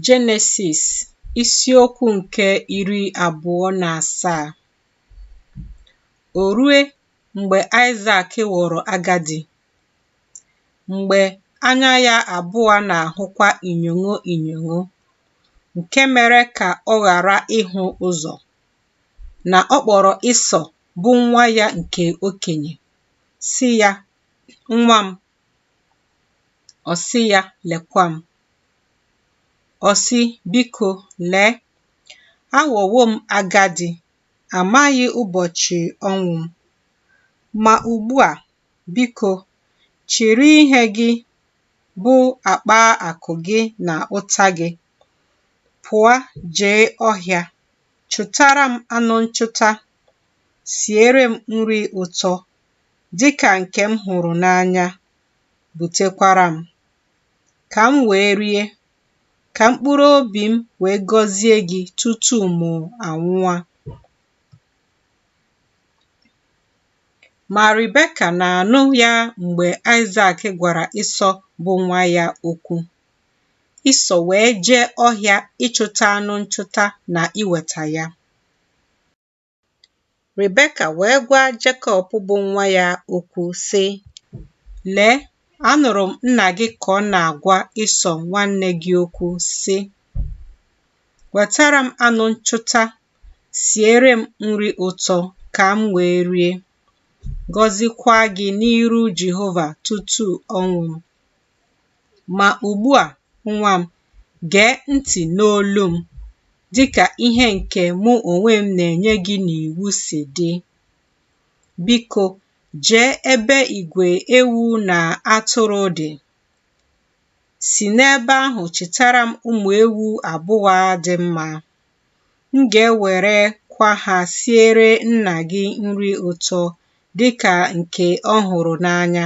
Jenesis isiokwu nke 27. O rue mgbe Aịzak ghọrọ agadi, mgbe anya ya abụọ na-ahụkwa inyogho, nke mere ka ọ ghara ịhụ ụzọ, na ọ kpọrọ Ịsọ bụ nwa ya nke okenye, sị ya, "Nwa m." Ọ sị ya, "Lekwa m." Ọ sị, "Biko, lee, aghọwo m agadi, amaghị ụbọchị ọnwụ m. Ma ugbu a, biko, chịrị ihe gị, bụ akpa akụ gị na ụta gị, pụọ jee ọhịa, chụtara m anụ nchụta, siere m nri ụtọ dịka nke m hụrụ n'anya, butekwara m, ka m wee rie, ka mkpụrụ obi m wee gọzie gị tutu mụ anwụọ." Ma Rebeka na-anụ ya mgbe Aịzak gwara Ịsọ bụ nwa ya okwu. Ịsọ wee jee ọhịa ịchụta anụ nchụta na iweta ya. Rebeka wee gwa Jekọb bụ nwa ya okwu sị, "Lee, anụrụ m nna gị ka ọ na-agwa Ịsọ nwanne gị okwu sị, wetara m anụ nchụta, siere m nri ụtọ ka m wee rie, gọzikwa gị n'iru Jehova tutu ọnwụ m. Ma ugbu a, nwa m, gee ntị n'olu m, dịka ihe nke mụ onwe m na-enye gị n'iwu si dị. Biko, jee ebe igwe ewu na atụrụ dị. Si n'ebe ahụ chịtara m ụmụ ewu abụọ dị mma. M ga-ewerekwa ha siere nna gị nri ụtọ dịka nke ọ hụrụ n'anya.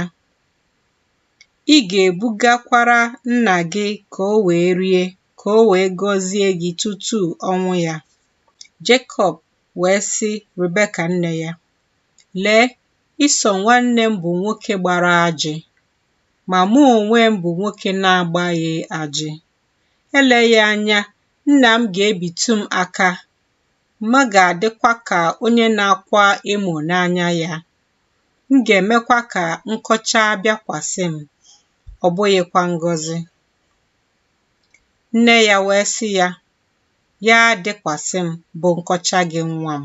Ị ga-ebugakwara nna gị ka o wee rie, ka o wee gọzie gị tutu ọnwụ ya." Jekọb wee sị Rebeka nne ya, "Lee, Ịsọ nwanne m bụ nwoke gbara ajị, ma mụ onwe m bụ nwoke na-agbaghị ajị. Eleghị anya, nna m ga-ebitu m aka, m ga-adịkwa ka onye na-akwa emo n'anya ya. M ga-emekwa ka nkọcha bịakwasị m, ọ bụghịkwa ngọzi." Nne ya wee sị ya, "Ya dịkwasị m bụ nkọcha gị, nwa m.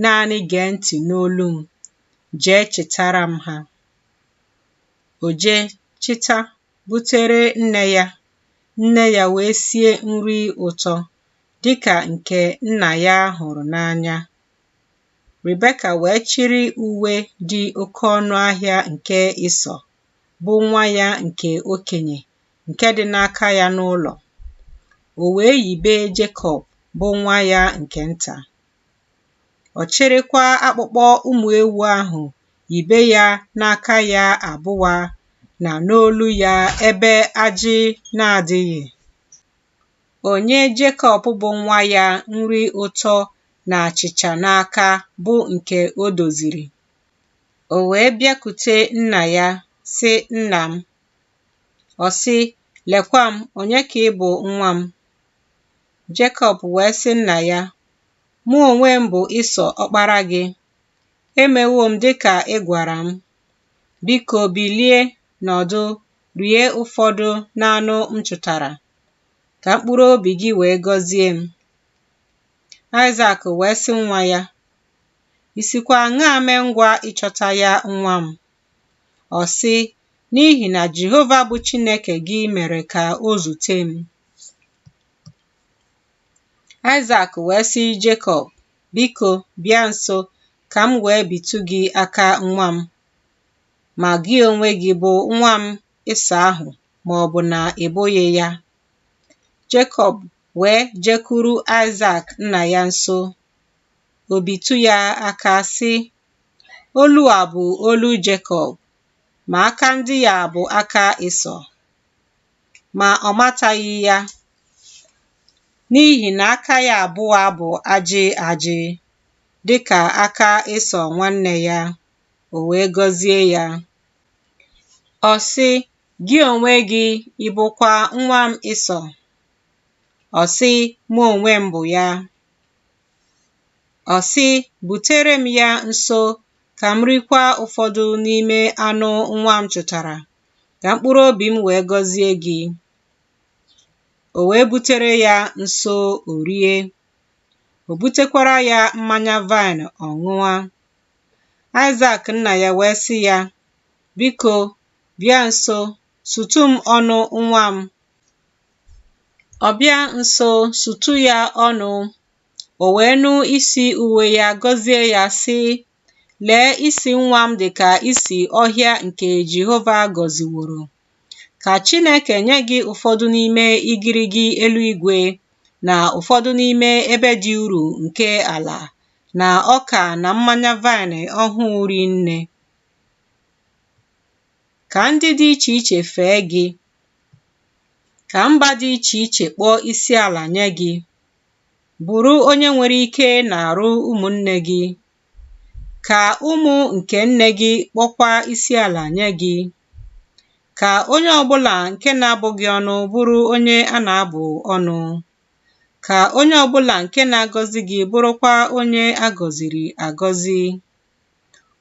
Naanị gee ntị n'olu m, jee chịtara m ha." O jee chịta, butere nne ya. Nne ya wee sie nri ụtọ dịka nke nna ya hụrụ n'anya. Rebeka wee chịrị uwe dị oke ọnụ ahịa nke Ịsọ bụ nwa ya nke okenye, nke dị n'aka ya n'ụlọ. O wee yibe Jekọb bụ nwa ya nke nta. Ọ chịrịkwa akpụkpọ ụmụ ewu ahụ, yibe ya n'aka ya abụọ na n'olu ya ebe ajị na-adịghị. O nye Jekọb bụ nwa ya nri ụtọ na achịcha n'aka, bụ nke o doziri. O wee bịakute nna ya sị, "Nna m." Ọ sị, "Lekwa m, onye ka ị bụ, nwa m?" Jekọb wee sị nna ya, "Mụ onwe m bụ Ịsọ ọkpara gị. Emewo m dịka ị gwara m. Biko, bilie, nọdụ, rie ụfọdụ n'anụ m chụtara, ka mkpụrụ obi gị wee gọzie m." Aịzak wee sị nwa ya, "I sikwa aṅaa mee ngwa ịchọta ya, nwa m?" Ọ sị, "N'ihi na Jehova bụ Chineke gị mere ka o zute m." Aịzak wee sị Jekọb, "Biko, bịa nso ka m wee bitu gị aka, nwa m. Ma gị onwe gị bụ nwa m Ịsọ ahụ, ma ọ bụ na ị bụghị ya?" Jekọb wee jekwuru Aịzak nna ya nso. O bitu ya aka sị, "Olu a bụ olu Jekọb, ma aka ndị ya bụ aka Ịsọ." Ma ọ mataghị ya, n'ihi na aka ya abụọ bụ ajị ajị, dịka aka Ịsọ nwanne ya. O wee gọzie ya. Ọ sị, "Gị onwe gị, ị bụkwa nwa m Ịsọ?" Ọ sị, mụ onwe m bụ ya. Ọ sị, butere m ya nso ka m rikwa ụfọdụ n'ime anụ nwa m chụtara, ka mkpụrụ obi m wee gọzie gị. O wee butere ya nso, o rie. O butekwara ya mmanya vaịn, ọ ṅụa. Aịzak nna ya wee sị ya, biko, bịa nso, sutu m ọnụ nwa m. Ọ bịa nso sutu ya ọnụ. O wee nụ isi uwe ya, gọzie ya sị, lee, isi nwa m dị ka isi ọhịa nke Jehova gọziworo. Ka Chineke nye gị ụfọdụ n'ime igirigi eluigwe na ụfọdụ n'ime ebe dị uru nke ala, na ọka na mmanya vaịn ọhụụ rinne. Ka ndị dị iche iche fee gị. Ka mba dị iche iche kpọọ isi ala nye gị. Bụrụ onye nwere ike na-arụ ụmụnne gị. Ka ụmụ nke nne gị kpọkwa isi ala nye gị. Ka onye ọbụla nke na-abụghị ọnụ bụrụ onye a na-abụ ọnụ. Ka onye ọbụla nke na-agọzi gị bụrụkwa onye a gọziri agọzi.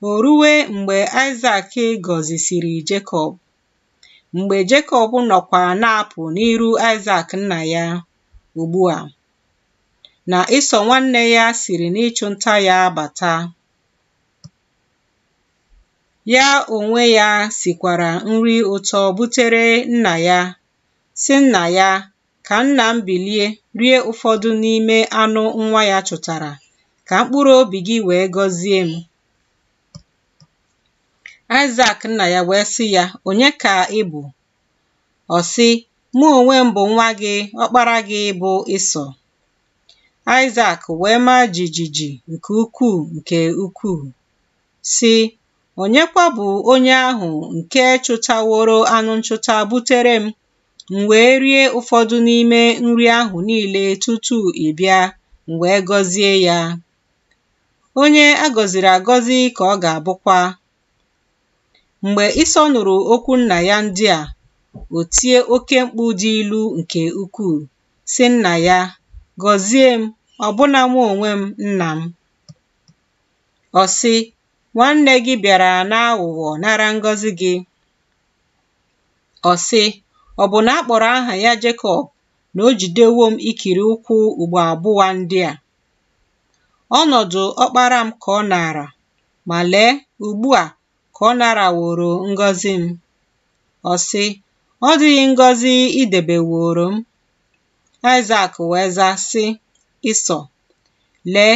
O ruwe mgbe Aịzak gọzisiri Jekọb. Mgbe Jekọb nọkwa na-apụ n'iru Aịzak nna ya ugbu a, na Ịsọ nwanne ya siri n'ịchụ nta ya bata. Ya onwe ya sikwara nri ụtọ butere nna ya, sị nna ya, ka nna m bilie rie ụfọdụ n'ime anụ nwa ya chụtara, ka mkpụrụ obi gị wee gọzie m. Aịzak nna ya wee sị ya, onye ka ị bụ? Ọ sị, mụ onwe m bụ nwa gị, ọkpara gị bụ Ịsọ. Aịzak wee maa jijiji nke ukwuu, sị, onye kwa bụ onye ahụ nke chụtaworo anụ nchụta butere m wee rie ụfọdụ n'ime nri ahụ niile tutu ị bịa, m wee gọzie ya. Onye a gọziri agọzi ka ọ ga-abụkwa. Mgbe Ịsọ nụrụ okwu nna ya ndị a, o tie oke mkpu dị ilu nke ukwuu, sị nna ya, gọzie m, ọbụna mụ onwe m, nna m. Ọ sị, nwanne gị bịara n'aghụghọ nara ngọzi gị. Ọ sị, ọ bụ na a kpọrọ aha ya Jekọb, na o jidewo m ikiri ụkwụ ugbo abụọ ndị a? Ọnọdụ ọkpara m ka ọ nara, ma lee, ugbu a ka ọ naraworo ngọzi m. Ọ sị, ọ dịghị ngọzi idebeworo m? Aịzak wee zaa sị Ịsọ, lee,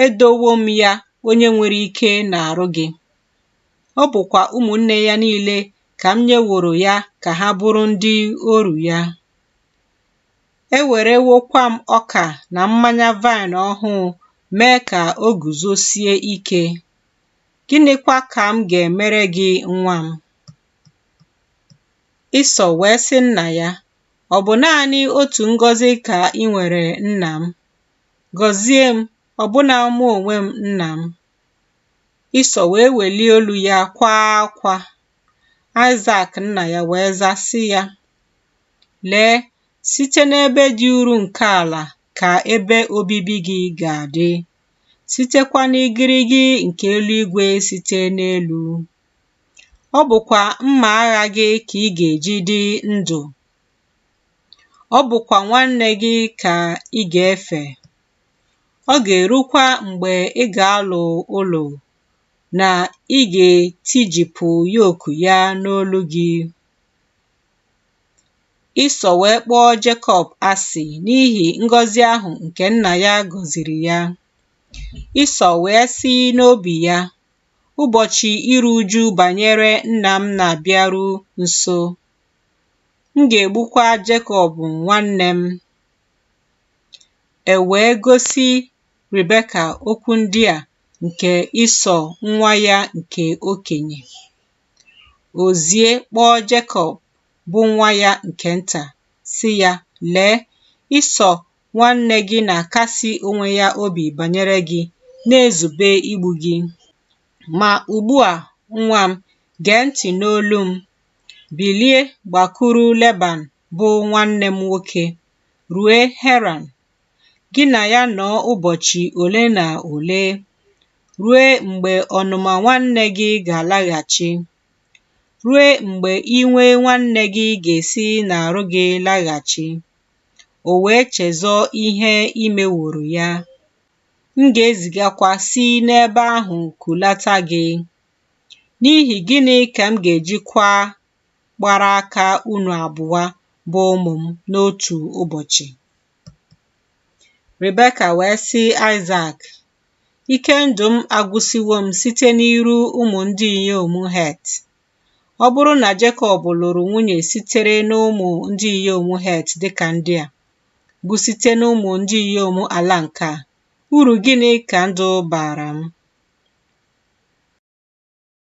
edowo m ya onye nwere ike na-arụ gị. Ọ bụkwa ụmụnne ya niile ka m nyeworo ya ka ha bụrụ ndị oru ya. Ewerewokwa m ọka na mmanya vaịn ọhụụ mee ka o guzosie ike. Gịnịkwa ka m ga-emere gị, nwa m? Ịsọ wee sị nna ya, ọ bụ naanị otu ngọzi ka ị nwere, nna m. Gọzie m, ọbụna mụ onwe m, nna m. Ịsọ wee welie olu ya kwaa akwa. Aịzak nna ya wee zaa sị ya, lee, site n'ebe dị uru nke ala ka ebe obibi gị ga-adị, sitekwa n'igirigi nke eluigwe site n'elu. Ọ bụkwa mma agha gị ka ị ga-eji dị ndụ. Ọ bụkwa nwanne gị ka ị ga-efe. Ọ ga-erukwa mgbe ị ga-alụ ụlọ, na ị ga-etijipụ yoku ya n'olu gị. Ịsọ wee kpọọ Jekọb asị n'ihi ngọzi ahụ nke nna ya gọziri ya. Ịsọ wee sị n'obi ya, ụbọchị iru uju banyere nna m na-abịaru nso. M ga-egbukwa Jekọb nwanne m. E wee gosi Rebeka okwu ndị a nke Ịsọ nwa ya nke okenye. Ozie kpọọ Jekọb bụ nwa ya nke nta, sị ya, lee, Ịsọ nwanne gị na-akasi onwe ya obi banyere gị, na-ezube igbu gị. Ma ugbu a, nwa m, gee ntị n'olu m. Bilie, gbakwuru Leban bụ nwanne m nwoke, rue Heran. Gị na ya nọọ ụbọchị ole na ole, rue mgbe ọnụma nwanne gị ga-alaghachi, rue mgbe iwe nwanne gị ga-esi n'arụ gị laghachi, o wee chezọọ ihe i meworo ya. M ga-ezigakwa si n'ebe ahụ kulata gị. N'ihi gịnị ka m ga-ejikwa gbara aka unu abụọ bụ ụmụ m n'otu ụbọchị?” Rebeka wee sị Aịzak, “Ike ndụ m agwụsiwo m site n'iru ụmụ ndị inyom Het. Ọ bụrụ na Jekọb lụrụ nwunye sitere n'ụmụ ndị inyom Het dịka ndị a, bụ site n'ụmụ ndị inyom ala nke a, uru gịnị ka ndụ bara m?”